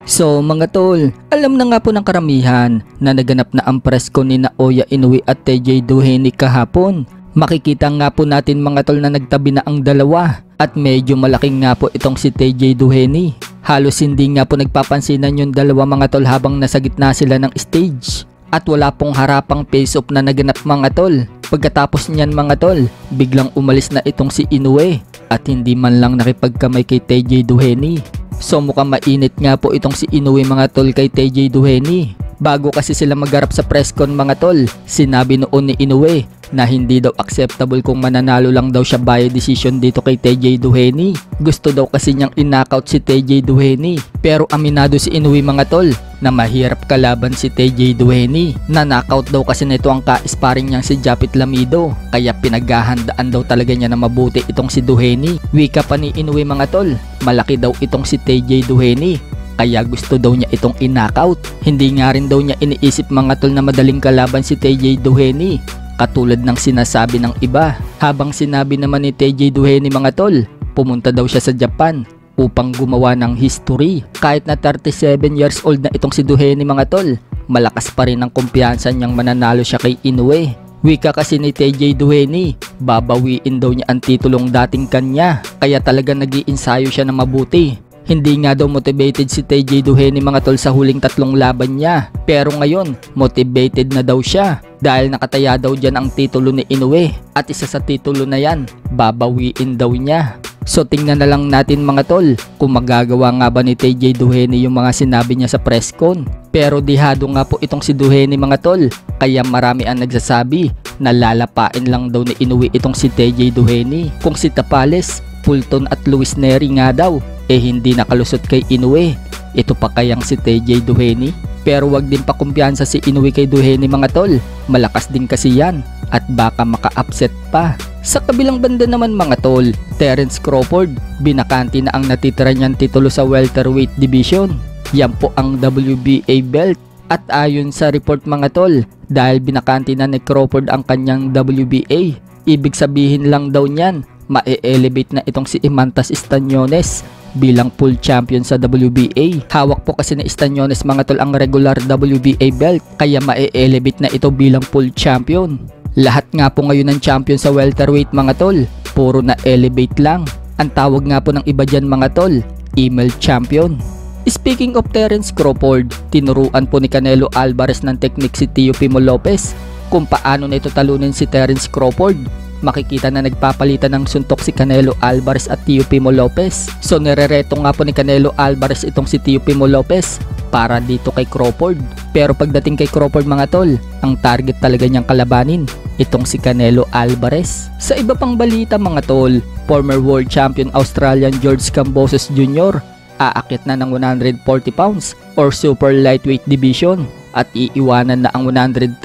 So mga tol, alam na nga po ng karamihan na naganap na ang presko ni Naoya Inoue at TJ Doheny kahapon. Makikita nga po natin mga tol na nagtabi na ang dalawa at medyo malaking nga po itong si TJ Doheny. Halos hindi nga po nagpapansinan yung dalawa mga tol habang nasa gitna sila ng stage. At wala pong harapang face-off na naganap mga tol. Pagkatapos niyan mga tol, biglang umalis na itong si Inoue at hindi man lang nakipagkamay kay TJ Doheny. So mukhang mainit nga po itong si Inoue mga tol kay TJ Doheny. Bago kasi sila magharap sa press con mga tol, sinabi noon ni Inoue na hindi daw acceptable kung mananalo lang daw siya by decision dito kay TJ Doheny. Gusto daw kasi niyang in-knockout si TJ Doheny. Pero aminado si Inoue mga tol na mahirap kalaban si TJ Doheny. Na-knockout daw kasi nito ang ka-sparring niyang si Japit Lamido. Kaya pinaghahandaan daw talaga niya na mabuti itong si Doheny. Wika pa ni Inoue mga tol, malaki daw itong si TJ Doheny. Kaya gusto daw niya itong in-knockout. Hindi nga rin daw niya iniisip mga tol na madaling kalaban si TJ Doheny. Katulad ng sinasabi ng iba. Habang sinabi naman ni TJ Doheny mga tol, pumunta daw siya sa Japan upang gumawa ng history. Kahit na 37 years old na itong si Doheny mga tol, malakas pa rin ang kumpiyansa niyang mananalo siya kay Inoue. Wika kasi ni TJ Doheny, babawiin daw niya ang titulong dating kanya. Kaya talaga nag-iinsayo siya na mabuti. Hindi nga daw motivated si TJ Doheny mga tol sa huling tatlong laban niya. Pero ngayon, motivated na daw siya dahil nakataya daw dyan ang titulo ni Inoue. At isa sa titulo na yan, babawiin daw niya. So tingnan na lang natin mga tol kung magagawa nga ba ni TJ Doheny yung mga sinabi niya sa press con. Pero dihado nga po itong si Doheny mga tol. Kaya marami ang nagsasabi na lalapain lang daw ni Inoue itong si TJ Doheny. Kung si Tapales, Fulton at Luis Nery nga daw hindi nakalusot kay Inoue, ito pa kayang si TJ Doheny? Pero wag din pa kumpiyansa si Inoue kay Doheny mga tol, malakas din kasi yan at baka maka-upset pa. Sa kabilang banda naman mga tol, Terence Crawford, binakanti na ang natitira niyang titulo sa welterweight division. Yan po ang WBA belt. At ayon sa report mga tol, dahil binakanti na ni Crawford ang kanyang WBA, ibig sabihin lang daw niyan, ma-elevate na itong si Imantas Estañones bilang full champion sa WBA. Hawak po kasi na Estañones mga tol ang regular WBA belt, kaya ma-elevate na ito bilang full champion. Lahat nga po ngayon ng champion sa welterweight mga tol, puro na elevate lang. Ang tawag nga po ng iba dyan mga tol, email champion. Speaking of Terence Crawford, tinuruan po ni Canelo Alvarez ng technique si Teofimo Lopez kung paano na ito talunin si Terence Crawford. Makikita na nagpapalitan ng suntok si Canelo Alvarez at Teofimo Lopez. So nirereto nga po ni Canelo Alvarez itong si Teofimo Lopez para dito kay Crawford. Pero pagdating kay Crawford mga tol, ang target talaga niyang kalabanin itong si Canelo Alvarez. Sa iba pang balita mga tol, former world champion Australian George Kambosos Jr. aakit na ng 140 pounds or super lightweight division at iiwanan na ang 135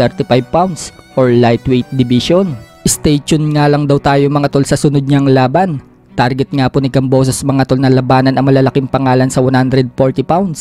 pounds or lightweight division. Stay tuned nga lang daw tayo mga tol sa sunod niyang laban. Target nga po ni Kambosos mga tol na labanan ang malalaking pangalan sa 140 pounds.